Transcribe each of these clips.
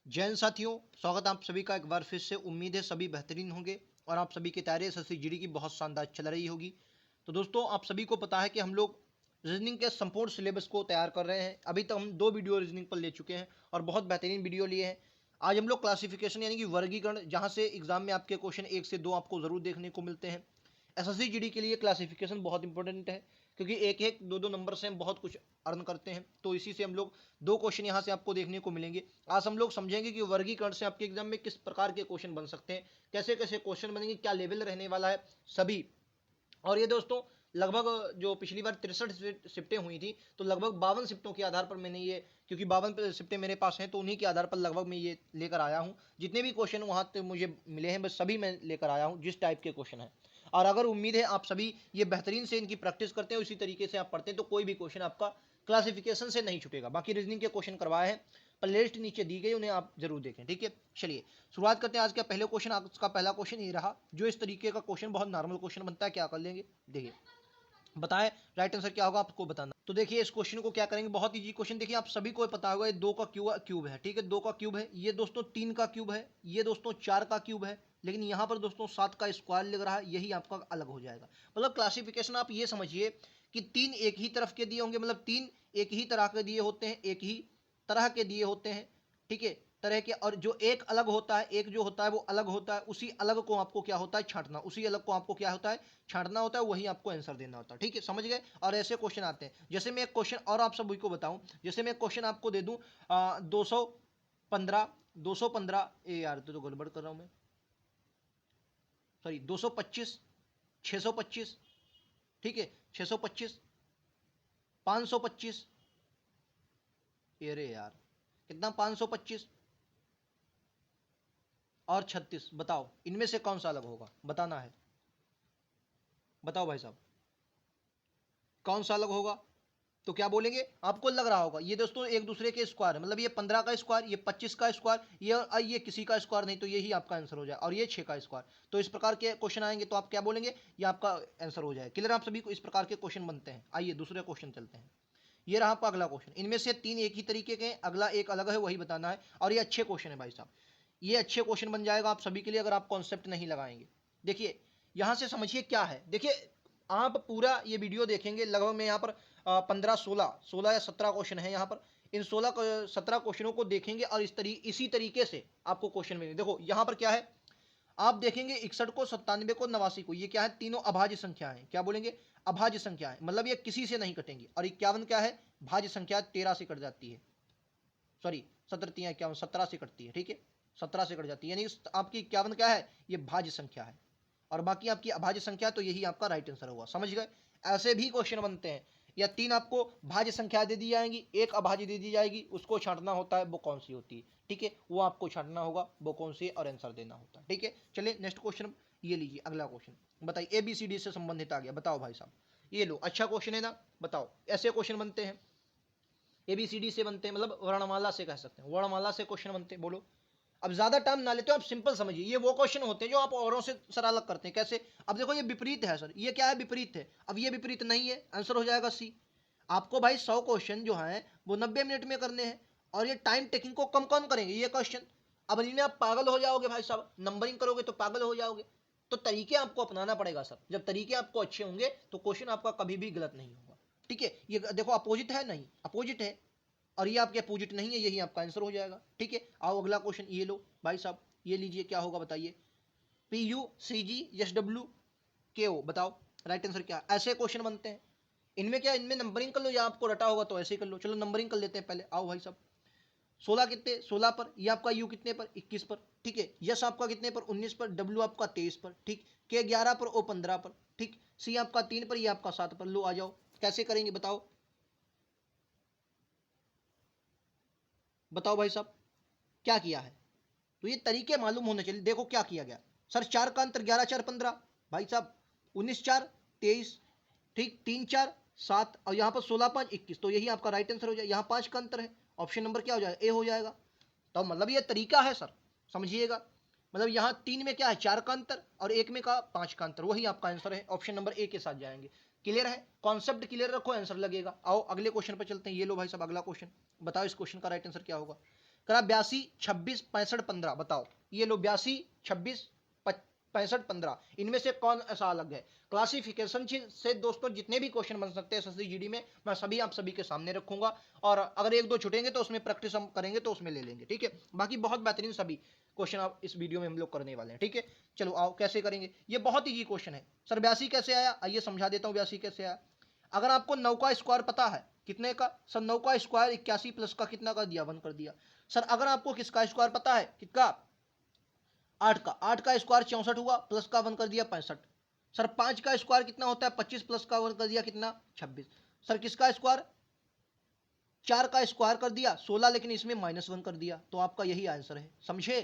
जय हिंद साथियों, स्वागत है आप सभी का एक बार फिर से। उम्मीद है सभी बेहतरीन होंगे और आप सभी की तैयारी एसएससी जीडी की बहुत शानदार चल रही होगी। तो दोस्तों, आप सभी को पता है कि हम लोग रीजनिंग के संपूर्ण सिलेबस को तैयार कर रहे हैं। अभी तक हम 2 वीडियो रीजनिंग पर ले चुके हैं और बहुत बेहतरीन वीडियो लिए हैं। आज हम लोग क्लासिफिकेशन यानी कि वर्गीकरण, जहाँ से एग्जाम में आपके क्वेश्चन 1 से 2 आपको जरूर देखने को मिलते हैं। एसएससी जीडी के लिए क्लासिफिकेशन बहुत इंपॉर्टेंट है, क्योंकि एक एक दो दो नंबर से हम बहुत कुछ अर्न करते हैं। तो इसी से हम लोग 2 क्वेश्चन यहाँ से आपको देखने को मिलेंगे। आज हम लोग समझेंगे कि वर्गीकरण से आपके एग्जाम में किस प्रकार के क्वेश्चन बन सकते हैं, कैसे कैसे क्वेश्चन बनेंगे, क्या लेवल रहने वाला है सभी। और ये दोस्तों, लगभग जो पिछली बार 63 शिफ्टें हुई थी, तो लगभग 52 शिफ्टों के आधार पर मैंने ये, क्योंकि 52 शिफ्टें मेरे पास हैं, तो उन्हीं के आधार पर लगभग मैं ये लेकर आया हूँ। जितने भी क्वेश्चन वहाँ तक मुझे मिले हैं, बस सभी मैं लेकर आया हूँ जिस टाइप के क्वेश्चन है। और अगर उम्मीद है आप सभी ये बेहतरीन से इनकी प्रैक्टिस करते हैं, उसी तरीके से आप पढ़ते हैं, तो कोई भी क्वेश्चन आपका क्लासिफिकेशन से नहीं छूटेगा। बाकी रीजनिंग के क्वेश्चन करवाए हैं, प्लेलिस्ट नीचे दी गई, उन्हें आप जरूर देखें। ठीक है, चलिए शुरुआत करते हैं आज का पहले क्वेश्चन। आज का पहला क्वेश्चन ये रहा, जो इस तरीके का क्वेश्चन बहुत नॉर्मल क्वेश्चन बनता है। क्या कर लेंगे, देखिए बताएं राइट आंसर क्या होगा, आपको बताना। तो देखिए इस क्वेश्चन को क्या करेंगे, बहुत इजी क्वेश्चन। देखिए आप सभी को पता होगा, ये 2 का क्यूब है, ठीक है, 2 का क्यूब है। ये दोस्तों 3 का क्यूब है, ये दोस्तों 4 का क्यूब है। लेकिन यहाँ पर दोस्तों 7 का स्क्वायर लग रहा है, यही आपका अलग हो जाएगा। मतलब क्लासिफिकेशन आप ये समझिए कि 3 एक ही तरफ के दिए होंगे, मतलब 3 एक ही तरह के दिए होते हैं, एक ही तरह के दिए होते हैं, ठीक है, तरह के। और जो एक अलग होता है, एक जो होता है वो अलग होता है, उसी अलग को आपको क्या होता है, छांटना। उसी अलग को आपको क्या होता है, छांटना होता है, वही आपको आंसर देना होता है। ठीक है, समझ गए। और ऐसे क्वेश्चन आते हैं, जैसे मैं एक क्वेश्चन और आप सभी को बताऊं, जैसे मैं एक क्वेश्चन आपको दे दूं 215, 215 ए यार, तो गड़बड़ कर रहा हूं मैं, सॉरी, 225, 625, ठीक है, 625, 525, अरे यार कितना, 525 और 36, बताओ इनमें से कौन सा अलग होगा, बताना है। बताओ भाई साहब, कौन सा अलग होगा। तो क्या बोलेंगे, आपको लग रहा होगा ये दोस्तों एक दूसरे के स्क्वायर है, मतलब ये 15 का स्क्वायर, ये 25 का स्क्वायर, ये किसी का स्क्वायर नहीं, तो यही आपका आंसर हो जाए। और ये 6 का स्क्वायर। तो इस प्रकार के क्वेश्चन आएंगे तो आप क्या बोलेंगे, ये आपका आंसर हो जाए। क्लियर, आप सभी को इस प्रकार के क्वेश्चन बनते हैं। आइए दूसरे क्वेश्चन चलते हैं। ये रहा आपका अगला क्वेश्चन। इनमें से 3 एक ही तरीके के हैं, अगला एक अलग है, वही बताना है। और ये अच्छे क्वेश्चन है भाई साहब, ये अच्छे क्वेश्चन बन जाएगा आप सभी के लिए, अगर आप कॉन्सेप्ट नहीं लगाएंगे। देखिए यहां से समझिए क्या है। देखिए आप पूरा ये वीडियो देखेंगे, लगभग मैं यहाँ पर 15 16 या 17 क्वेश्चन है यहाँ पर। इन 17 क्वेश्चनों को देखेंगे और इसी तरीके से आपको क्वेश्चन मिलेंगे। देखो यहाँ पर क्या है, आप देखेंगे 61 को, 97 को, 89 को, ये क्या है, तीनों अभाज्य संख्या है। क्या बोलेंगे, अभाज्य संख्या है, मतलब ये किसी से नहीं कटेंगी। और 51 क्या है, भाज्य संख्या, 13 से कट जाती है, सॉरी 17 51, 17 से कटती है, ठीक है, 17 से कट जाती है, यानी आपकी 51 क्या है, ये भाज्य संख्या है। और बाकी आपकी अभाज्य संख्या, तो यही आपका राइट आंसर होगा। समझ गए। ऐसे भी क्वेश्चन बनते हैं, या 3 आपको भाज्य संख्या दे दी जाएंगी, एक अभाज्य दे दी जाएगी, उसको छांटना होता है वो कौन सी होती है, ठीक है, वो आपको छांटना होगा वो कौन सी, और आंसर देना होता है। ठीक है, चलिए नेक्स्ट क्वेश्चन ये लीजिए, अगला क्वेश्चन बताइए। ABCD से संबंधित आ गया, बताओ भाई साहब, ये लो, अच्छा क्वेश्चन है ना, बताओ। ऐसे क्वेश्चन बनते हैं, ABCD से बनते हैं, मतलब वर्णमाला से कह सकते हैं, वर्णमाला से क्वेश्चन बनते हैं। बोलो, अब ज्यादा टाइम ना लेते हो, आप सिंपल समझिए। ये वो क्वेश्चन होते हैं जो आप औरों से सर अलग करते हैं। कैसे, अब देखो ये विपरीत है सर, ये क्या है, विपरीत है। अब ये विपरीत नहीं है, आंसर हो जाएगा सी। आपको भाई 100 क्वेश्चन जो है वो 90 मिनट में करने हैं, और ये टाइम टेकिंग को कम कौन करेंगे, ये क्वेश्चन। अब इनमें आप पागल हो जाओगे भाई साहब, नंबरिंग करोगे तो पागल हो जाओगे। तो तरीके आपको अपनाना पड़ेगा सर, जब तरीके आपको अच्छे होंगे तो क्वेश्चन आपका कभी भी गलत नहीं होगा। ठीक है, ये देखो अपोजिट है, नहीं अपोजिट है, और ये आपके अपोजिट नहीं है, यही आपका आंसर हो जाएगा। ठीक है, आओ अगला क्वेश्चन ये लो भाई साहब, ये लीजिए, क्या होगा बताइए। PUCG SW KO, बताओ राइट आंसर क्या। ऐसे क्वेश्चन बनते हैं। इनमें क्या, इनमें नंबरिंग कर लो, या आपको रटा होगा तो ऐसे ही कर लो। चलो नंबरिंग कर लेते हैं पहले, आओ भाई साहब। 16 कितने, 16 पर, ये आपका यू कितने पर, 21 पर, ठीक है। यस आपका कितने पर, 19 पर, डब्ल्यू आपका 23 पर, ठीक। के 11 पर, ओ 15 पर, ठीक। सी आपका 3 पर, ये आपका 7 पर। लो आ जाओ, कैसे करेंगे बताओ, बताओ भाई साहब क्या किया है। तो ये तरीके मालूम होने चाहिए। देखो क्या किया गया सर, 4 का अंतर, 11 4 15 भाई साहब, 19 4 23, ठीक, 3 4 7, और यहाँ पर 16 5 21, तो यही आपका राइट आंसर हो जाएगा। यहाँ 5 का अंतर है, ऑप्शन नंबर क्या हो जाएगा, ए हो जाएगा। तो मतलब ये तरीका है सर, समझिएगा। मतलब यहाँ 3 में क्या है, 4 का अंतर, और 1 में का 5 का अंतर, वही आपका आंसर है। ऑप्शन नंबर ए के साथ जाएंगे। क्लियर है, कॉन्सेप्ट क्लियर रखो, आंसर लगेगा। आओ अगले क्वेश्चन पर चलते हैं। ये लो भाई साहब अगला क्वेश्चन, बताओ इस क्वेश्चन का राइट आंसर क्या होगा। करा 82 26 65 15, बताओ ये लो 82 26 65 15, इनमें से कौन ऐसा अलग है? क्लासिफिकेशन से दोस्तों जितने भी क्वेश्चन बन सकते हैं एसएससी जीडी में, मैं सभी आप सभी के सामने रखूंगा, और अगर एक दो छुटेंगे तो उसमें प्रैक्टिस हम करेंगे तो उसमें ले लेंगे, ठीक है। बाकी बहुत बेहतरीन सभी क्वेश्चन आप इस वीडियो में हम लोग करने वाले हैं, ठीक है। चलो आओ कैसे करेंगे, ये बहुत ईजी क्वेश्चन है सर। 82 कैसे आया, आइए समझा देता हूँ 82 कैसे आया। अगर आपको 9 का स्क्वायर पता है, कितने का सर? 9 का स्क्वायर 81 प्लस का कितना कर दिया? 1 कर दिया। सर अगर आपको किसका स्क्वायर पता है, किसका? 8 का स्क्वायर 64 हुआ, प्लस का 1 कर दिया 65। सर 5 का स्क्वायर कितना होता है? 25 प्लस का 1 कर दिया कितना? 26। सर किसका स्क्वायर? 4 का स्क्वायर कर दिया 16, लेकिन इसमें -1 कर दिया, तो आपका यही आंसर है, समझे?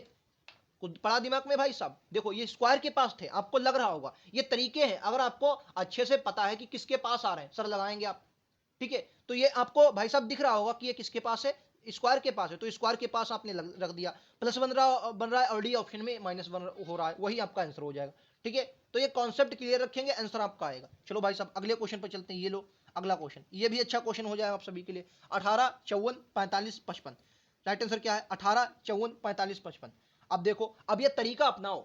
कुछ पड़ा दिमाग में भाई साहब? देखो ये स्क्वायर के पास थे, आपको लग रहा होगा, ये तरीके हैं, अगर आपको अच्छे से पता है कि किसके पास आ रहे हैं, सर लगाएंगे आप, ठीक है। तो ये आपको भाई साहब दिख रहा होगा कि ये किसके पास है, स्क्वायर के पास है, तो स्क्वायर के पास आपने रख दिया। प्लस बन रहा है, और डी ऑप्शन में -1 हो रहा है, वही आपका आंसर हो जाएगा, ठीक है। तो ये कॉन्सेप्ट क्लियर रखेंगे, आंसर आपका आएगा। चलो भाई साहब अगले क्वेश्चन पर चलते हैं, ये लो अगला क्वेश्चन, ये भी अच्छा क्वेश्चन हो जाएगा आप सभी के लिए। 18 54 45 55, राइट आंसर क्या है? 18 54 45 55। अब देखो, अब ये तरीका अपनाओ,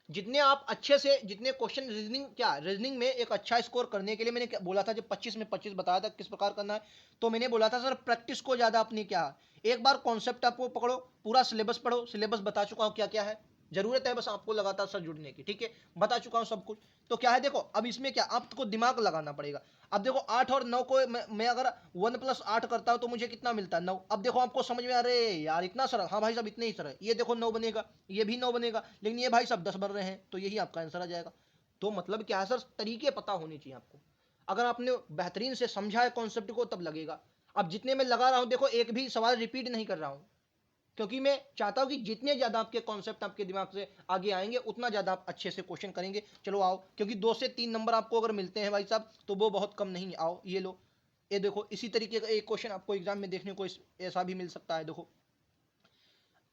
जितने आप अच्छे से, जितने क्वेश्चन रीजनिंग में एक अच्छा स्कोर करने के लिए मैंने क्या बोला था, जब 25 में 25 बताया था किस प्रकार करना है, तो मैंने बोला था सर प्रैक्टिस को ज्यादा अपनी क्या, एक बार कॉन्सेप्ट आपको पकड़ो, पूरा सिलेबस पढ़ो, सिलेबस बता चुका हूं क्या क्या है, जरूरत है बस आपको लगातार सर जुड़ने की, ठीक है, बता चुका हूं सब कुछ। तो क्या है देखो, अब इसमें क्या आपको दिमाग लगाना पड़ेगा। अब देखो 8 और 9 को मैं अगर 1 + 8 करता हूं तो मुझे कितना मिलता है? 9। अब देखो आपको समझ में आ रहे है यार, इतना सरल, हाँ भाई साहब इतने ही सरल, ये देखो 9 बनेगा, ये भी 9 बनेगा, लेकिन ये भाई साहब 10 बन रहे हैं, तो यही आपका आंसर आ जाएगा। तो मतलब क्या है सर, तरीके पता होने चाहिए आपको, अगर आपने बेहतरीन से समझा है कॉन्सेप्ट को तब लगेगा। अब जितने मैं लगा रहा हूं देखो, एक भी सवाल रिपीट नहीं कर रहा हूं, क्योंकि मैं चाहता हूं कि जितने ज्यादा आपके कॉन्सेप्ट आपके दिमाग से आगे आएंगे उतना ज्यादा आप अच्छे से क्वेश्चन करेंगे। चलो आओ, क्योंकि 2 से 3 नंबर आपको अगर मिलते हैं भाई साहब तो वो बहुत कम नहीं। आओ ये लो, ये देखो, इसी तरीके का एक क्वेश्चन आपको एग्जाम में देखने को ऐसा भी मिल सकता है। देखो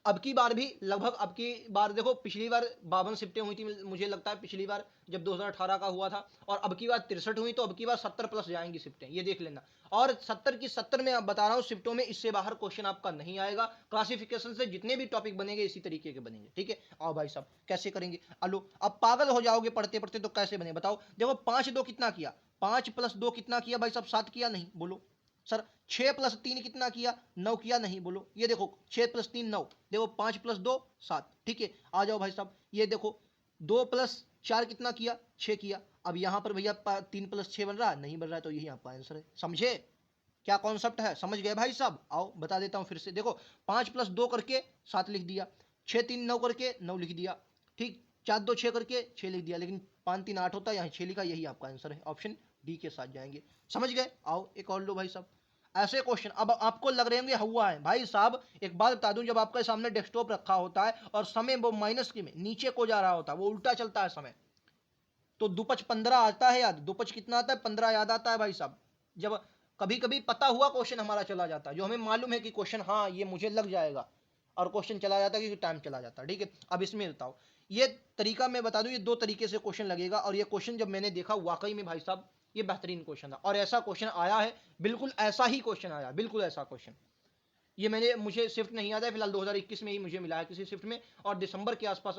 अब की बार भी लगभग, अब की बार देखो, पिछली बार 52 शिफ्टें हुई थी, मुझे लगता है पिछली बार जब 2018 का हुआ था, और अब की बार 63 हुई, तो अब की बार 70 प्लस जाएंगी शिफ्टें, ये देख लेना। और 70 की 70 में आप बता रहा हूँ शिफ्टों में इससे बाहर क्वेश्चन आपका नहीं आएगा। क्लासिफिकेशन से जितने भी टॉपिक बनेंगे इसी तरीके के बनेंगे, ठीक है। आओ भाई साहब कैसे करेंगे, अलो अब पागल हो जाओगे पढ़ते पढ़ते, तो कैसे बने बताओ। देखो 5 2 कितना किया, 5 + 2 कितना किया भाई साहब? 7 किया, नहीं बोलो। सर 6 + 3 कितना किया? 9 किया, नहीं बोलो। ये देखो 6 + 3 9, देखो 5 + 2 7, ठीक है। आ जाओ भाई साहब, ये देखो 2 + 4 कितना किया? 6 किया। अब यहां पर भैया 3 + 6 बन रहा है, नहीं बन रहा है, तो यही आपका आंसर है, समझे क्या कॉन्सेप्ट है? समझ गए भाई साहब? आओ बता देता हूं फिर से, देखो 5 + 2 करके 7 लिख दिया, 6 3 9 करके 9 लिख दिया, ठीक, 4 2 6 करके 6 लिख दिया, लेकिन 5 3 8 होता है, यहाँ 6 लिखा, यही आपका आंसर है, ऑप्शन डी के साथ जाएंगे। समझ गए? आओ एक और लो भाई साहब, ऐसे क्वेश्चन अब आपको लग रहे होंगे हुआ है भाई साहब। एक बात बता दूं, जब आपके सामने डेस्कटॉप रखा होता है और समय वो माइनस की में नीचे को जा रहा होता है, वो उल्टा चलता है समय, तो दुपच 15 आता है याद, दुपच कितना आता है? 15 याद आता है भाई साहब। जब कभी कभी पता हुआ क्वेश्चन हमारा चला जाता है, जो हमें मालूम है कि क्वेश्चन हाँ ये मुझे लग जाएगा, और क्वेश्चन चला जाता है क्योंकि टाइम चला जाता है, ठीक है। अब इसमें बताओ, ये तरीका मैं बता दूं, ये 2 तरीके से क्वेश्चन लगेगा, और ये क्वेश्चन जब मैंने देखा वाकई में भाई साहब ये बेहतरीन क्वेश्चन था, और ऐसा क्वेश्चन आया है, बिल्कुल ऐसा ही क्वेश्चन आया, बिल्कुल ऐसा क्वेश्चन। ये मुझे शिफ्ट नहीं याद है फिलहाल, 2021 में ही मुझे मिला है किसी शिफ्ट में, और दिसंबर के आसपास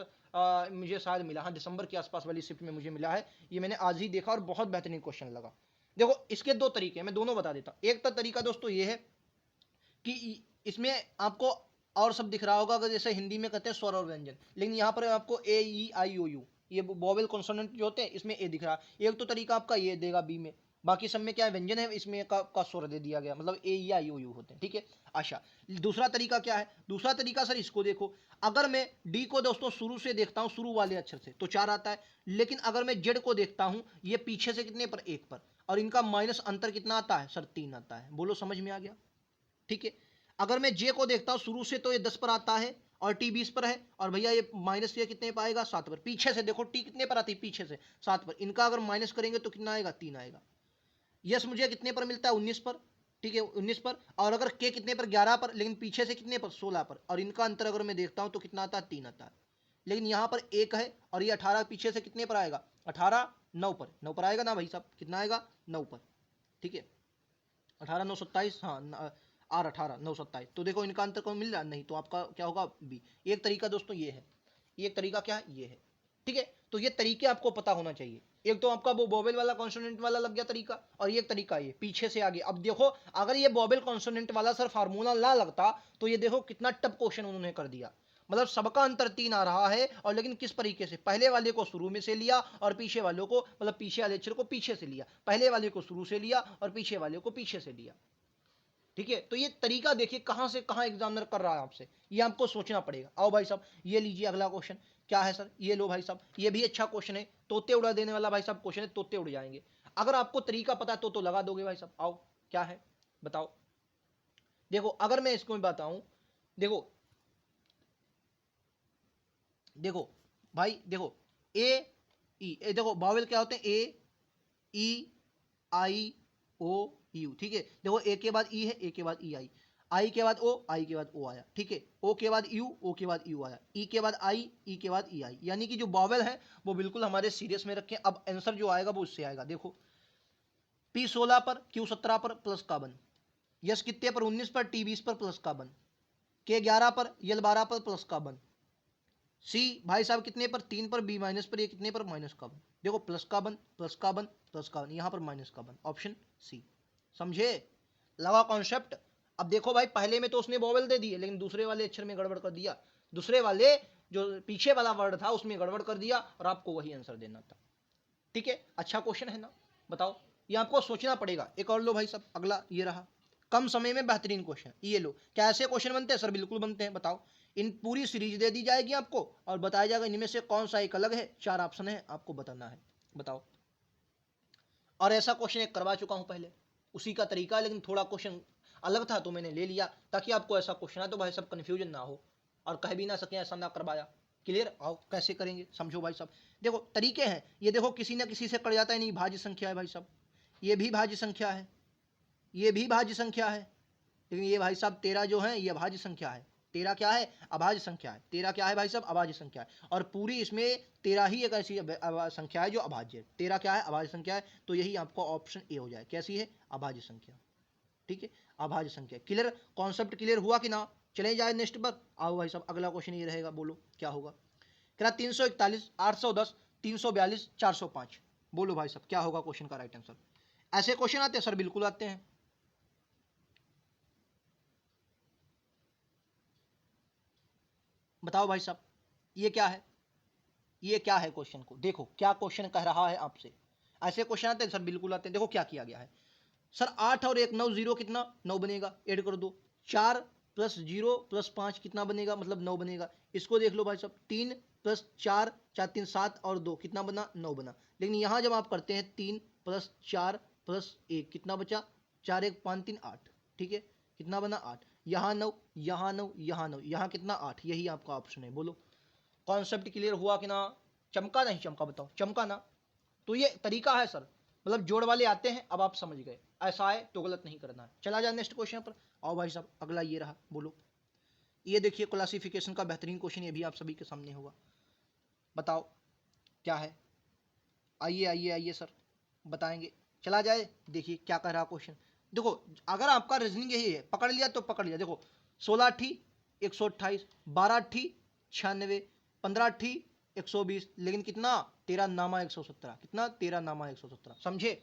मुझे शायद मिला, हाँ दिसंबर के आसपास वाली शिफ्ट में मुझे मिला है। ये मैंने आज ही देखा और बहुत बेहतरीन क्वेश्चन लगा। देखो इसके 2 तरीके मैं दोनों बता देता हूँ। एक तो तरीका दोस्तों ये है कि इसमें आपको और सब दिख रहा होगा, अगर जैसे हिंदी में कहते हैं स्वर और व्यंजन, लेकिन यहाँ पर आपको A E I O U ये वोवेल कॉन्सोनेंट जो होते हैं इसमें ए दिख रहा है। एक तो तरीका आपका ये देगा बी में, बाकी सब में क्या है व्यंजन है, इसमें का स्वर दे दिया गया, मतलब A E I O U होते हैं, ठीक है। अच्छा दूसरा तरीका क्या है? दूसरा तरीका सर इसको देखो, अगर मैं डी को दोस्तों शुरू से देखता हूँ, शुरू वाले अक्षर से, तो 4 आता है, लेकिन अगर मैं जेड को देखता हूँ, ये पीछे से कितने पर? 1 पर, और इनका माइनस अंतर कितना आता है सर? 3 आता है। बोलो समझ में आ गया? ठीक है। अगर मैं जे को देखता हूं शुरू से, तो ये 10 पर आता है, और टी 20 पर है, और भैया ये माइनस ये कितने पर आएगा? 7 पर। पीछे से देखो टी कितने पर आती है? पीछे से 7 पर। इनका अगर माइनस करेंगे तो कितना आएगा? 3 आएगा। यस मुझे कितने पर मिलता है? 19 पर, ठीक है 19 पर। और अगर के कितने पर? 11 पर, लेकिन पीछे से कितने पर? 16 पर। और इनका अंतर अगर मैं देखता हूं तो कितना आता है? 3 आता है। लेकिन यहां पर 1 है, और ये 18 पीछे से कितने पर आएगा? 18 9 पर, 9 पर आएगा ना भाई साहब? कितना आएगा? 9 पर, ठीक है। 18 9 27, हाँ आर 18 9 27, तो देखो इनका अंतर कौन मिल रहा है, नहीं, तो आपका क्या होगा बी। एक तरीका दोस्तों ये है, एक तरीका क्या है, ये है, ठीक है। तो ये तरीके आपको पता होना चाहिए। एक तो आपका वो बॉबल वाला कॉन्सोनेंट वाला लग गया तरीका, और ये तरीका ये पीछे से आगे। अब देखो अगर ये बॉबल कॉन्सोनेंट वाला सर फार्मूला ना लगता तो ये देखो कितना टफ क्वेश्चन उन्होंने कर दिया। मतलब सबका अंतर 3 आ रहा है, और लेकिन किस तरीके से, पहले वाले को शुरू में से लिया और पीछे वालों को, मतलब पीछे वाले अक्षर को पीछे से लिया, पहले वाले को शुरू से लिया और पीछे वाले को पीछे से लिया, ठीक है। तो ये तरीका देखिए कहां से कहां एग्जामिनर कर रहा है आपसे, ये आपको सोचना पड़ेगा। आओ भाई साहब ये लीजिए अगला क्वेश्चन, क्या है सर, ये लो भाई साहब, ये भी अच्छा क्वेश्चन है, तोते उड़ा देने वाला भाई साहब क्वेश्चन है, तोते उड़ जाएंगे। अगर आपको तरीका पता है तो लगा दोगे भाई साहब। आओ क्या है बताओ। देखो अगर मैं इसको बताऊं, देखो देखो भाई, देखो ए ई, देखो बावेल क्या होते हैं, ए ई आई ओ यू, ठीक है। देखो ए के बाद ई है, ए के बाद ई आई के बाद ओ, आई के बाद ओ आया, ठीक है। ओ के बाद यू, ओ के बाद यू आया, ई के बाद आई, ई के बाद ई आई, यानी कि जो बावेल है वो बिल्कुल हमारे सीरियस में रखें। अब आंसर जो आएगा वो उससे आएगा। देखो पी 16 पर, क्यू 17 पर प्लस कार्बन, यस कितने पर 19 पर, टी 20 पर प्लस कार्बन, के 11 पर, यल 12 पर प्लस कार्बन, सी भाई साहब कितने पर 3 पर, बी माइनस पर, ये कितने पर माइनस कार्बन। देखो plus carbon plus carbon plus carbon, यहां पर माइनस कार्बन, ऑप्शन सी। समझे, लगा कॉन्सेप्ट। अब देखो भाई पहले में तो उसने वोवेल दे दिए, लेकिन दूसरे वाले अक्षर में गड़बड़ कर दिया, दूसरे वाले जो पीछे वाला वर्ड था उसमें गड़बड़ कर दिया, और आपको वही आंसर देना था, ठीक है। अच्छा क्वेश्चन है ना, बताओ, ये आपको सोचना पड़ेगा। एक और लो भाई साहब, अगला ये रहा, कम समय में बेहतरीन क्वेश्चन, ये लो। कैसे क्वेश्चन बनते हैं सर, बिल्कुल बनते हैं, बताओ। इन पूरी सीरीज दे दी जाएगी आपको और बताया जाएगा इनमें से कौन सा एक अलग है, 4 ऑप्शन है, आपको बताना है, बताओ। और ऐसा क्वेश्चन एक करवा चुका हूं पहले, उसी का तरीका, लेकिन थोड़ा क्वेश्चन अलग था तो मैंने ले लिया, ताकि आपको ऐसा क्वेश्चन है तो भाई सब कंफ्यूजन ना हो और कह भी ना सके ऐसा ना करवाया। क्लियर, आओ कैसे करेंगे समझो भाई साहब। देखो तरीके हैं, ये देखो किसी ना किसी से कट जाता है, नहीं भाज्य संख्या है भाई साहब, ये भी भाज्य संख्या है, ये भी भाज्य संख्या है, लेकिन ये भाई साहब 13 जो है ये अभाज्य संख्या है। 13 क्या है, अभाज्य संख्या है। 13 क्या है भाई साहब, अभाज्य संख्या है। और पूरी इसमें 13 ही एक ऐसी संख्या है जो अभाज्य है। 13 क्या है, अभाज्य संख्या है, तो यही आपको ऑप्शन ए हो जाए। कैसी है, अभाज्य संख्या, ठीक है, अभाज्य संख्या। क्लियर, कॉन्सेप्ट क्लियर हुआ कि ना। चले जाए नेक्स्ट पर, आओ भाई साहब अगला क्वेश्चन ये रहेगा, बोलो क्या होगा। क्या 341, 810, 342, 405, बोलो भाई साहब क्या होगा क्वेश्चन का राइट आंसर। ऐसे क्वेश्चन आते हैं सर, बिल्कुल आते हैं। बताओ भाई साहब ये क्या है, ये क्या है, क्वेश्चन को देखो क्या क्वेश्चन कह रहा है आपसे। ऐसे क्वेश्चन आते हैं सर, बिल्कुल आते हैं। देखो क्या किया गया है सर, 8 और 1 9, 0 कितना 9 बनेगा, ऐड कर दो। 4 प्लस 0 प्लस 5 कितना बनेगा, मतलब 9 बनेगा। इसको देख लो भाई साहब, 3 प्लस 4, 4 3 7 और 2 कितना बना, 9 बना। लेकिन यहाँ जब आप करते हैं 3 प्लस 4 प्लस 1 कितना बचा, 4 1 5 3 8, ठीक है, कितना बना 8। यहाँ 9, यहाँ 9, यहाँ 9, यहाँ कितना 8, यही आपका ऑप्शन है। बोलो कॉन्सेप्ट क्लियर हुआ कि ना, चमका नहीं चमका, बताओ चमका ना। तो ये तरीका है सर, मतलब जोड़ वाले आते हैं, अब आप समझ गए, ऐसा है तो गलत नहीं करना है। चला जाए नेक्स्ट क्वेश्चन पर, आओ भाई साहब अगला ये रहा, बोलो। ये देखिए क्लासिफिकेशन का बेहतरीन क्वेश्चन, ये भी आप सभी के सामने होगा, बताओ क्या है। आइए आइए आइए सर बताएंगे। चला जाए, देखिए क्या कह रहा क्वेश्चन। देखो अगर आपका रीजनिंग यही है, पकड़ लिया तो पकड़ लिया। देखो 16 अट्ठी 128, 12 अट्ठी 96, 15 अट्ठी 120, लेकिन कितना 13 नामा 117, कितना 13 नामा 117। समझे,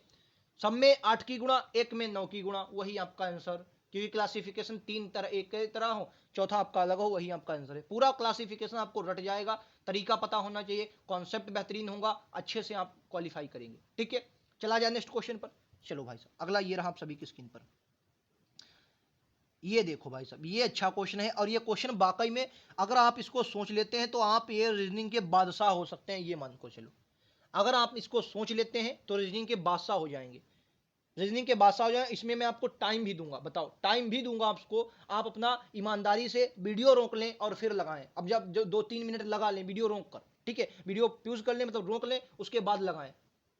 सब में 8 की गुणा, एक में 9 की गुणा, वही आपका आंसर। क्योंकि क्लासिफिकेशन 3 तरह, एक के तरह हो, चौथा आपका अलग हो, वही आपका आंसर है। पूरा क्लासिफिकेशन आपको रट जाएगा, तरीका पता होना चाहिए, कॉन्सेप्ट बेहतरीन होगा, अच्छे से आप क्वालिफाई करेंगे, ठीक है। चला जाए नेक्स्ट क्वेश्चन पर। चलो भाई साहब अगला ये रहा आप सभी की स्क्रीन पर, ये देखो भाई साहब, ये अच्छा क्वेश्चन है, और ये क्वेश्चन वाकई में अगर आप इसको सोच लेते हैं तो आप ये रीजनिंग के बादशाह हो सकते हैं, ये मान को चलो। अगर आप इसको सोच लेते हैं तो रीजनिंग के बादशाह हो जाएंगे, रीजनिंग के बादशाह हो जाए। इसमें मैं आपको टाइम भी दूंगा, बताओ टाइम भी दूंगा आपको, आप अपना ईमानदारी से वीडियो रोक लें और फिर लगाएं। अब जब जो 2-3 मिनट लगा लें वीडियो रोक कर, ठीक है, वीडियो प्यूज कर लें, मतलब रोक लें, उसके बाद लगाएं,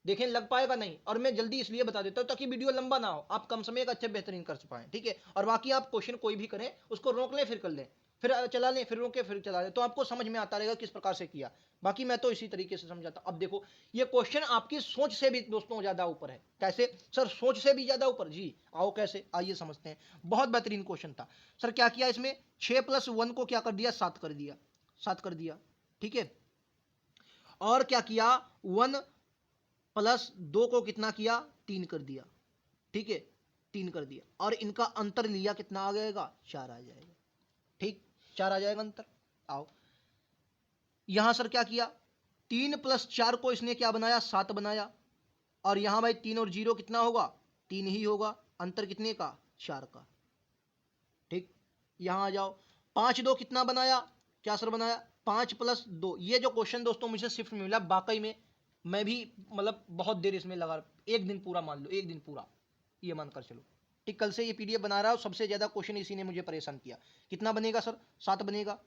देखें लग पाएगा नहीं। और मैं जल्दी इसलिए बता देता हूं ताकि वीडियो लंबा ना हो, आप कम समय का अच्छा बेहतरीन कर पाएं, ठीक है। और बाकी आप क्वेश्चन कोई भी करें उसको रोक लें फिर कर लें, फिर चला लें, फिर रोके, फिर चला लें, तो आपको समझ में आता रहेगा किस प्रकार से किया। बाकी मैं तो इसी तरीके से समझाता। अब देखो ये क्वेश्चन आपकी सोच से भी दोस्तों ज्यादा ऊपर है। कैसे सर, सोच से भी ज्यादा ऊपर? जी आओ कैसे, आइए समझते हैं। बहुत बेहतरीन क्वेश्चन था सर। क्या किया इसमें, 6 + 1 को क्या कर दिया, 7 कर दिया, 7 कर दिया, ठीक है। और क्या किया, 1 + 2 को कितना किया, 3 कर दिया, ठीक है, 3 कर दिया। और इनका अंतर लिया, कितना आ जाएगा, 4 आ जाएगा, ठीक, 4 आ जाएगा अंतर। आओ यहां सर क्या किया, 3 + 4 को इसने क्या बनाया, 7 बनाया। और यहां भाई 3 और 0 कितना होगा, 3 ही होगा, अंतर कितने का, 4 का, ठीक। यहां आ जाओ, 5 2 कितना बनाया, क्या सर बनाया, 5 + 2। ये जो क्वेश्चन दोस्तों मुझे शिफ्ट में मिला, वाकई में मैं भी मतलब बहुत देर इसमें लगा, एक दिन पूरा मान लो, एक दिन पूरा ये मानकर चलो, ठीक। कल से ये पीडीएफ बना रहा हूं, सबसे ज्यादा क्वेश्चन इसी ने मुझे परेशान किया। कितना बनेगा सर, 7 बनेगा,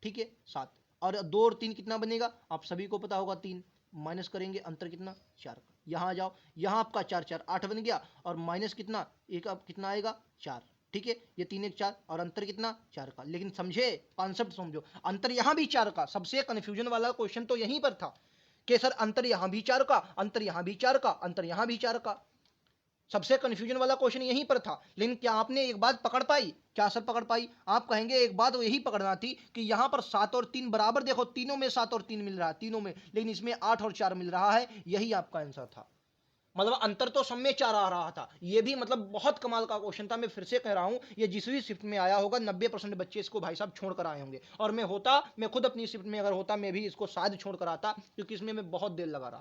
ठीक है, 7। और 2 और 3 कितना बनेगा, आप सभी को पता होगा, 3 माइनस करेंगे, अंतर कितना, 4 का। यहां आ जाओ, यहां आपका 4 4 8 बन गया, और माइनस कितना, एक, अब कितना आएगा, 4, ठीक है। ये 3 1 4, और अंतर कितना, 4 का। लेकिन समझे, कॉन्सेप्ट समझो, अंतर यहां भी 4 का। सबसे कंफ्यूजन वाला क्वेश्चन तो यहीं पर था कि सर अंतर यहां भी 4 का, अंतर यहां भी 4 का, अंतर यहां भी 4 का। सबसे कंफ्यूजन वाला क्वेश्चन यहीं पर था। लेकिन क्या आपने एक बात पकड़ पाई, क्या सर पकड़ पाई? आप कहेंगे एक बात यही पकड़ना थी कि यहां पर 7 और 3 बराबर, देखो तीनों में 7 और 3 मिल रहा है, तीनों में, लेकिन इसमें 8 और 4 मिल रहा है, यही आपका आंसर था। मतलब अंतर तो सब में 4 आ रहा था। ये भी मतलब बहुत कमाल का क्वेश्चन था। मैं फिर से कह रहा हूं, ये जिस भी शिफ्ट में आया होगा 90% बच्चे इसको भाई साहब छोड़ कर आए होंगे। और मैं खुद अपनी शिफ्ट में अगर होता, मैं भी इसको शायद छोड़ कर आता, क्योंकि इसमें मैं बहुत देर लगा रहा।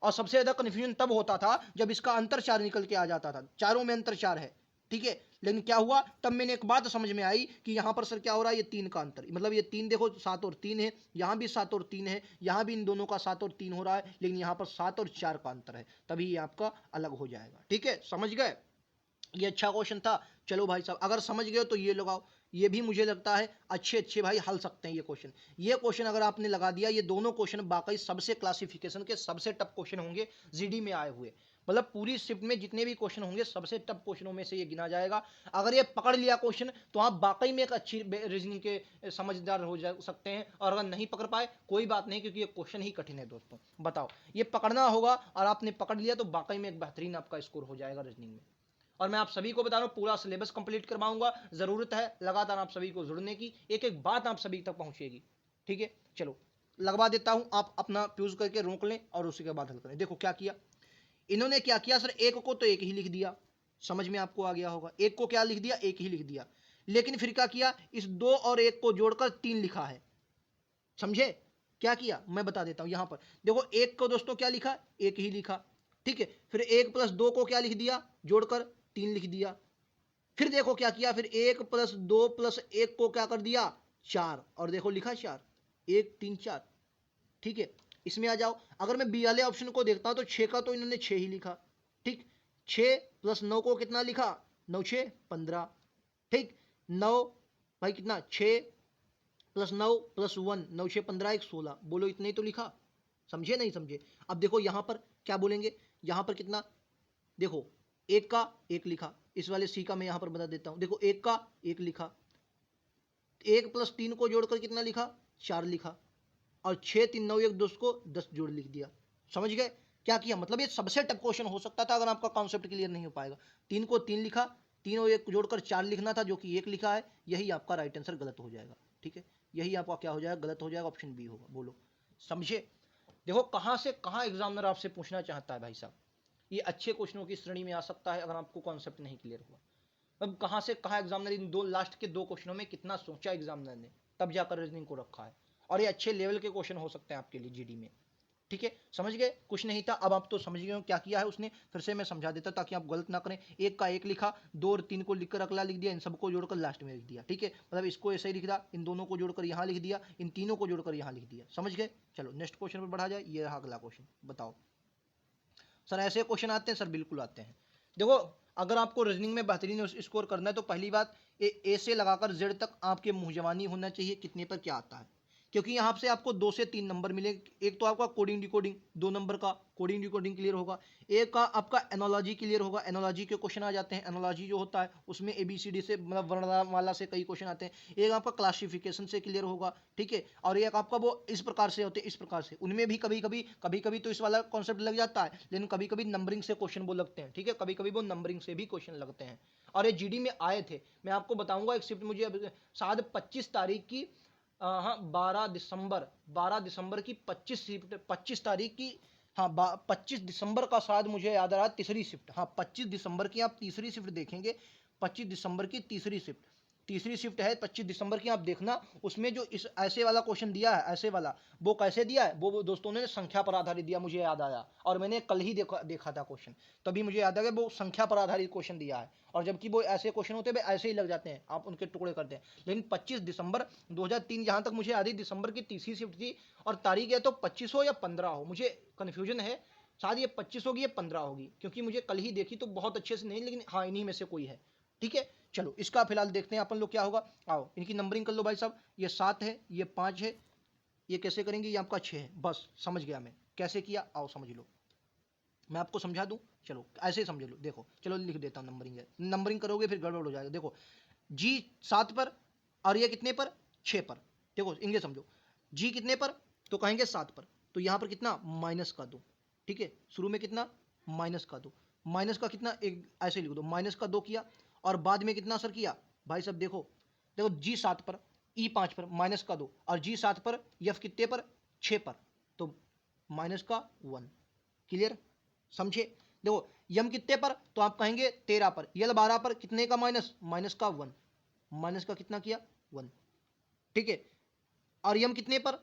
और सबसे ज्यादा कंफ्यूजन तब होता था जब इसका अंतर 4 निकल के आ जाता था, चारों में अंतर 4 है, ठीक है। लेकिन क्या हुआ, तब मैंने एक बात समझ में आई कि यहां पर सर क्या हो रहा है, ये 3 का अंतर, मतलब ये 3 देखो, 7 और 3 है, यहां भी 7 और 3 है, यहां भी इन दोनों का 7 और 3 हो रहा है, लेकिन यहां पर 7 और 4 का अंतर है, तभी ये आपका अलग हो जाएगा, ठीक है। समझ गए, ये अच्छा क्वेश्चन था। चलो भाई साहब, अगर समझ गए तो ये लगाओ। ये भी मुझे लगता है अच्छे अच्छे भाई हल सकते हैं ये क्वेश्चन। ये क्वेश्चन अगर आपने लगा दिया, ये दोनों क्वेश्चन वाकई सबसे क्लासिफिकेशन के सबसे टफ क्वेश्चन होंगे जीडी में आए हुए। मतलब पूरी शिफ्ट में जितने भी क्वेश्चन होंगे, सबसे टफ क्वेश्चनों में से ये गिना जाएगा। अगर ये पकड़ लिया क्वेश्चन, तो आप वाकई में एक अच्छी रीजनिंग के समझदार हो जा सकते हैं। और अगर नहीं पकड़ पाए, कोई बात नहीं, क्योंकि ये क्वेश्चन ही कठिन है दोस्तों। बताओ, ये पकड़ना होगा, और आपने पकड़ लिया तो वाकई में एक बेहतरीन आपका स्कोर हो जाएगा रीजनिंग में। और मैं आप सभी को बता रहा हूँ, पूरा सिलेबस कंप्लीट करवाऊंगा। जरूरत है लगातार आप सभी को जुड़ने की, एक एक बात आप सभी तक पहुंचेगी, ठीक है। चलो लगवा देता हूं, आप अपना फ्यूज करके रोक लें और उसी के बाद हल करें। देखो क्या किया इन्होंने, क्या किया सर, एक को तो एक ही लिख दिया, समझ में आपको आ गया होगा। एक को क्या लिख दिया, एक ही लिख दिया। लेकिन फिर क्या किया, इस 2 और 1 को जोड़कर 3 लिखा है, समझे। क्या किया मैं बता देता हूं। यहां पर देखो, एक को दोस्तों क्या लिखा, एक ही लिखा, ठीक है। फिर 1 + 2 को क्या लिख दिया, जोड़कर 3 लिख दिया। फिर देखो क्या किया, फिर 1 + 2 + 1 को क्या कर दिया, 4, और देखो लिखा 4, 1 3 4, ठीक है। इसमें आ जाओ, अगर मैं बी वाले ऑप्शन को देखता हूं तो 6 का तो इन्होंने 6 ही लिखा, ठीक। 6 + 9 को कितना लिखा, 9 6 15, ठीक। 9 भाई कितना, 6 + 9 + 1, 9 6 15 1 16, बोलो इतने ही तो लिखा, समझे नहीं समझे। अब देखो यहां पर क्या बोलेंगे, यहां पर कितना, देखो एक का एक लिखा, इस वाले सी का मैं यहां पर बता देता हूं। देखो एक का एक लिखा, 1 + 3 को जोड़कर कितना लिखा, 4 लिखा, और 6 3 9 1 10 को 10 जोड़ लिख दिया। समझ गए क्या किया, मतलब ये सबसे टफ क्वेश्चन हो सकता था अगर आपका कॉन्सेप्ट क्लियर नहीं हो पाएगा। 3 को 3 लिखा, 3 और 1 जोड़कर 4 लिखना था, जो कि 1 लिखा है, यही आपका राइट आंसर गलत हो जाएगा, ठीक है। यही आपका क्या हो जाएगा, गलत हो जाएगा, ऑप्शन बी होगा। बोलो समझे। देखो कहां से कहां एग्जामिनर आपसे पूछना चाहता है भाई साहब। ये अच्छे क्वेश्चनों की श्रेणी में आ सकता है अगर आपको कॉन्सेप्ट नहीं क्लियर हुआ। अब कहां से कहां एग्जामिनर इन दो लास्ट के 2 क्वेश्चनों में कितना सोचा एग्जामिनर ने, तब जाकर रीजनिंग को रखा है। और ये अच्छे लेवल के क्वेश्चन हो सकते हैं आपके लिए जीडी में, ठीक है। समझ गए, कुछ नहीं था। अब आप तो समझ गए हो क्या किया है उसने। फिर से मैं समझा देता ताकि आप गलत ना करें। एक का एक लिखा, 2 और 3 को लिखकर अगला लिख दिया, इन सबको जोड़कर लास्ट में लिख दिया, ठीक है। मतलब इसको ऐसे ही लिख दिया, इन दोनों को जोड़कर यहाँ लिख दिया, इन तीनों को जोड़कर यहाँ लिख दिया, समझ गए। चलो नेक्स्ट क्वेश्चन पर बढ़ा जाए। ये रहा अगला क्वेश्चन। बताओ सर ऐसे क्वेश्चन आते हैं, सर बिल्कुल आते हैं। देखो अगर आपको रीजनिंग में बेहतरीन स्कोर करना है तो पहली बात, ए से लगाकर जेड तक आपके मुंह जवानी होना चाहिए कितने पर क्या आता है, क्योंकि यहाँ से आपको 2 से 3 नंबर मिले। एक तो आपका कोडिंग डिकोडिंग 2 नंबर का कोडिंग डिकोडिंग क्लियर होगा, एक का आपका एनोलॉजी क्लियर होगा, एनोलॉजी के क्वेश्चन आ जाते हैं। एनोलॉजी जो होता है उसमें ABCD से मतलब वर्णमाला से कई क्वेश्चन आते हैं। एक आपका क्लासिफिकेशन से क्लियर होगा, ठीक है, और एक आपका वो इस प्रकार से होते हैं, इस प्रकार से। उनमें भी कभी कभी तो इस वाला कॉन्सेप्ट लग जाता है, लेकिन कभी कभी नंबरिंग से क्वेश्चन वो लगते हैं, ठीक है, कभी कभी वो नंबरिंग से भी क्वेश्चन लगते हैं। और ये GD में आए थे, मैं आपको बताऊंगा एक शिफ्ट मुझे शायद 25 तारीख की, हाँ 12 दिसंबर की 25 तारीख की, हाँ 25 दिसंबर का शायद मुझे याद आ रहा है तीसरी शिफ्ट, हाँ 25 दिसंबर की आप तीसरी शिफ्ट देखेंगे। 25 दिसंबर की तीसरी शिफ्ट है 25 दिसंबर की, आप देखना उसमें जो इस ऐसे वाला क्वेश्चन दिया है, ऐसे वाला वो कैसे दिया है, वो दोस्तों ने संख्या पर आधारित दिया, मुझे याद आया। और मैंने कल ही देखा था क्वेश्चन, तभी मुझे याद आ गया वो संख्या पर आधारित क्वेश्चन दिया है। और जबकि वो ऐसे क्वेश्चन होते हैं ऐसे ही लग जाते हैं, आप उनके टुकड़े करते हैं। लेकिन 25 दिसंबर 2003 जहाँ तक मुझे याद है दिसंबर की तीसरी शिफ्ट थी, और तारीख है तो 25 हो या 15 हो, मुझे कन्फ्यूजन है, शायद ये 25 होगी या 15 होगी, क्योंकि मुझे कल ही देखी तो बहुत अच्छे से नहीं, लेकिन हाँ इन्हीं में से कोई है, ठीक है। चलो इसका फिलहाल देखते हैं अपन लोग क्या होगा। आओ इनकी नंबरिंग कर लो भाई साहब, ये 7 है, ये 5 है, ये कैसे करेंगे, ये आपका 6 है, बस समझ गया मैं कैसे किया, आओ समझ लो, मैं आपको समझा दूं, चलो ऐसे ही समझ लो। देखो चलो लिख देता हूँ नंबरिंग है, नंबरिंग करोगे फिर गड़बड़ हो जाएगा। देखो G 7 पर, और ये कितने पर, 6 पर। देखो इंग्लिश समझो, G कितने पर, तो कहेंगे 7 पर, तो यहाँ पर कितना माइनस का 2, ठीक है, शुरू में कितना माइनस का 2, माइनस का कितना एक ऐसे लिख दो, माइनस का 2 किया, और बाद में कितना असर किया भाई साहब, देखो देखो G 7 पर, E 5 पर माइनस का 2, और G 7 पर F कितने पर 6 पर, तो माइनस का 1, क्लियर, समझे। देखो यम कितने पर, तो आप कहेंगे 13 पर, यल 12 पर कितने का माइनस, माइनस का 1, माइनस का कितना किया 1, ठीक है। और यम कितने पर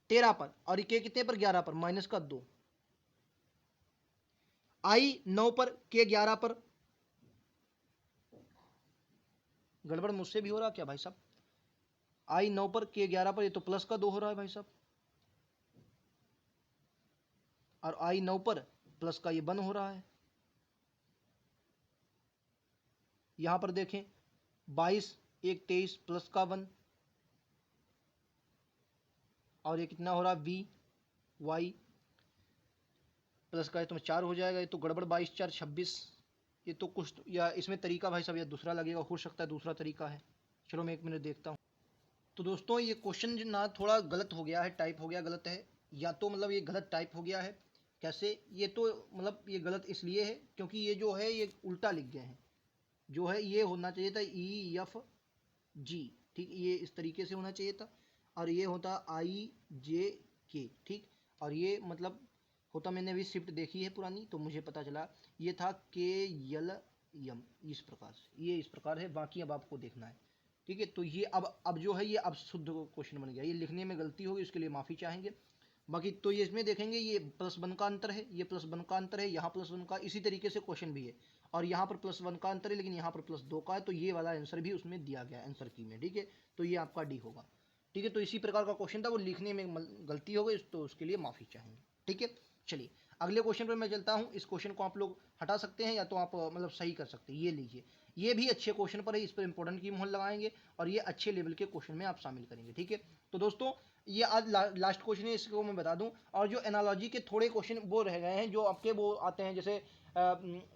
13 पर, और के कितने पर 11 पर, माइनस का 2, आई 9 पर, के 11 पर, गड़बड़ मुझसे भी हो रहा क्या भाई साहब, आई 9 पर के 11 पर, ये तो प्लस का 2 हो रहा है भाई साहब, और आई 9 पर प्लस का ये 1 हो रहा है। यहां पर देखें 22 एक 23 प्लस का 1, और ये कितना हो रहा है वी वाई प्लस का, ये तो 4 हो जाएगा, ये तो गड़बड़, 22 4 26, ये तो कुछ या इसमें तरीका भाई साहब या दूसरा लगेगा, हो सकता है दूसरा तरीका है, चलो मैं 1 मिनट देखता हूँ। तो दोस्तों ये क्वेश्चन ना थोड़ा गलत हो गया है, टाइप हो गया गलत है, या तो मतलब ये गलत टाइप हो गया है, कैसे, ये तो मतलब ये गलत इसलिए है क्योंकि ये जो है ये उल्टा लिख गए हैं, जो है ये होना चाहिए था EFG, ठीक, ये इस तरीके से होना चाहिए था, और ये होता IJK, ठीक, और ये मतलब होता, मैंने अभी शिफ्ट देखी है पुरानी तो मुझे पता चला ये था KLM, इस प्रकार से, ये इस प्रकार है, बाकी अब आपको देखना है, ठीक है। तो ये अब जो है ये अब शुद्ध क्वेश्चन बन गया, ये लिखने में गलती होगी उसके लिए माफ़ी चाहेंगे। बाकी तो ये इसमें देखेंगे ये +1 का अंतर है, ये +1 का अंतर है, यहाँ +1 का, इसी तरीके से क्वेश्चन भी है, और यहाँ पर +1 का अंतर है, लेकिन यहाँ पर +2 का है, तो ये वाला आंसर भी उसमें दिया गया है आंसर की में, ठीक है, तो ये आपका डी होगा, ठीक है। तो इसी प्रकार का क्वेश्चन था, वो लिखने में गलती हो गई तो उसके लिए माफ़ी चाहेंगे, ठीक है। चलिए अगले क्वेश्चन पर मैं चलता हूँ, इस क्वेश्चन को आप लोग हटा सकते हैं या तो आप मतलब सही कर सकते हैं, ये लीजिए, ये भी अच्छे क्वेश्चन पर है, इस पर इंपॉर्टेंट की मोहर लगाएंगे, और ये अच्छे लेवल के क्वेश्चन में आप शामिल करेंगे, ठीक है। तो दोस्तों ये आज लास्ट क्वेश्चन है, इसको मैं बता दूं, और जो एनालॉजी के थोड़े क्वेश्चन वो रह गए हैं जो आपके वो आते हैं, जैसे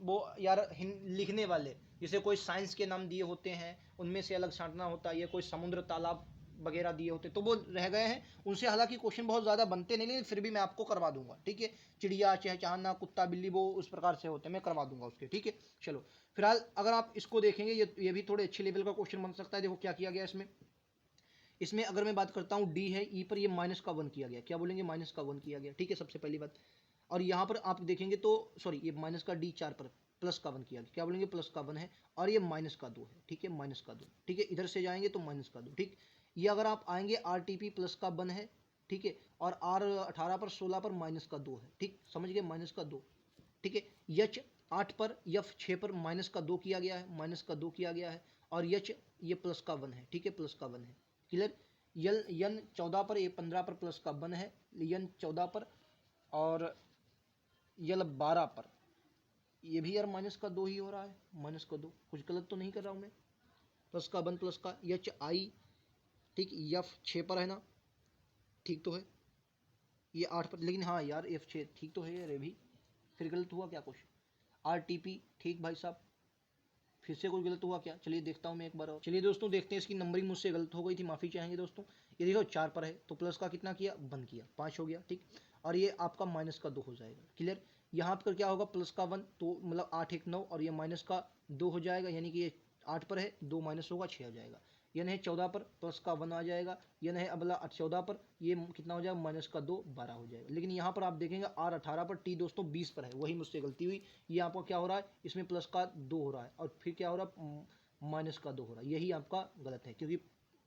वो यार लिखने वाले, जैसे कोई साइंस के नाम दिए होते हैं उनमें से अलग छांटना होता है, या कोई समुद्र तालाब वगैरह दिए होते तो वो रह गए हैं, उनसे हालांकि क्वेश्चन बहुत ज़्यादा बनते नहीं, लेकिन फिर भी मैं आपको करवा दूंगा, ठीक है। चिड़िया चहचहाना कुत्ता बिल्ली वो उस प्रकार से होते हैं, मैं करवा दूंगा उसके, ठीक है। चलो फिलहाल अगर आप इसको देखेंगे ये भी थोड़े अच्छे लेवल का क्वेश्चन बन सकता है। देखो क्या किया गया इसमें, इसमें अगर मैं बात करता हूँ डी है, ई पर ये -1 किया गया, क्या बोलेंगे -1 किया गया, ठीक है, सबसे पहली बात। और यहाँ पर आप देखेंगे तो सॉरी ये माइनस का डी 4 पर +1 किया गया, क्या बोलेंगे +1 है, और ये -2 है, ठीक है, -2, ठीक है, इधर से जाएंगे तो -2, ठीक। ये अगर आप आएंगे RTP +1 है, ठीक है, और R18 पर 16 पर -2 है, ठीक, समझ गए, -2, ठीक है। H 8 पर F 6 पर -2 किया गया है, -2 किया गया है, और H ये +1 है, ठीक है, +1 है, क्लियर। यन 14 पर, ये 15 पर +1 है, यन 14 पर, और यल 12 पर, ये भी यार -2 ही हो रहा है, -2, कुछ गलत तो नहीं कर रहा हूँ मैं, +1 +का H I, ठीक, F 6 पर है ना, ठीक तो है ये 8 पर, लेकिन हाँ यार F6 ठीक तो है यार, ये भी फिर गलत हुआ क्या कुछ? RTP ठीक भाई साहब, फिर से कुछ गलत हुआ क्या? चलिए देखता हूँ मैं एक बार और। चलिए दोस्तों देखते हैं, इसकी नंबरिंग मुझसे गलत हो गई थी, माफ़ी चाहेंगे दोस्तों। ये देखो 4 पर है तो प्लस का कितना किया, बंद किया, 5 हो गया ठीक। और ये आपका माइनस का 2 हो जाएगा, क्लियर। यहाँ पर क्या होगा, प्लस का 1 तो मतलब 8 1 9, और ये माइनस का 2 हो जाएगा, यानी कि ये 8 पर है, 2 माइनस होगा 6 हो जाएगा। ये नहीं 14 पर प्लस का 1 आ जाएगा, ये नहीं अगला 14 पर ये कितना हो जाएगा, माइनस का 2 12 हो जाएगा। लेकिन यहाँ पर आप देखेंगे R 18 पर, T दोस्तों 20 पर है, वही मुझसे गलती हुई। ये आपका क्या हो रहा है, इसमें प्लस का 2 हो रहा है और फिर क्या हो रहा है, माइनस का 2 हो रहा है, यही आपका गलत है, क्योंकि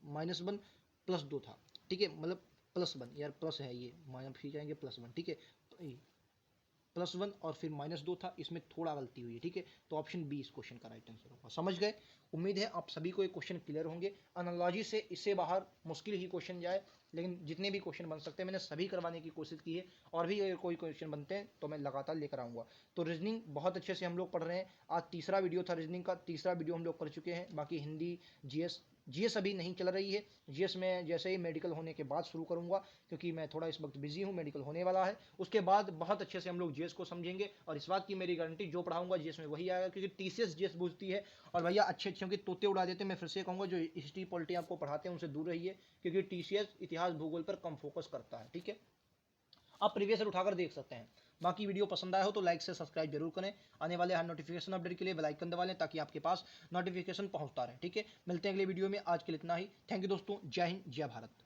-1 +2 था, ठीक है, मतलब +1 यार, प्लस है ये, माइनस फिर जाएंगे +1, ठीक है। तो +1 और फिर -2 था, इसमें थोड़ा गलती हुई है, ठीक है। तो ऑप्शन बी इस क्वेश्चन का राइट आंसर होगा। समझ गए? उम्मीद है आप सभी को ये क्वेश्चन क्लियर होंगे। एनालॉजी से इससे बाहर मुश्किल ही क्वेश्चन जाए, लेकिन जितने भी क्वेश्चन बन सकते हैं मैंने सभी करवाने की कोशिश की है, और भी अगर कोई क्वेश्चन बनते हैं तो मैं लगातार लेकर आऊँगा। तो रीजनिंग बहुत अच्छे से हम लोग पढ़ रहे हैं। आज तीसरा वीडियो था रीजनिंग का, तीसरा वीडियो हम लोग कर चुके हैं। बाकी हिंदी, जीएस अभी नहीं चल रही है। जीएस में जैसे ही मेडिकल होने के बाद शुरू करूँगा, क्योंकि मैं थोड़ा इस वक्त बिजी हूँ, मेडिकल होने वाला है। उसके बाद बहुत अच्छे से हम लोग जीएस को समझेंगे, और इस बात की मेरी गारंटी, जो पढ़ाऊंगा जीएस में वही आएगा, क्योंकि टीसीएस जीएस बुझती है। और भैया अच्छे अच्छे के तोते उड़ा देते हैं। मैं फिर से कहूँगा, जो हिस्ट्री पॉलिटी आपको पढ़ाते हैं उनसे दूर रहिए, क्योंकि टीसीएस इतिहास भूगोल पर कम फोकस करता है, ठीक है। आप प्रीवियस ईयर उठाकर देख सकते हैं। बाकी वीडियो पसंद आया हो तो लाइक से सब्सक्राइब जरूर करें। आने वाले हर नोटिफिकेशन अपडेट के लिए बेल आइकन दबा लें, ताकि आपके पास नोटिफिकेशन पहुंचता रहे, ठीक है। मिलते हैं अगले वीडियो में, आज के लिए इतना ही। थैंक यू दोस्तों, जय हिंद जय भारत।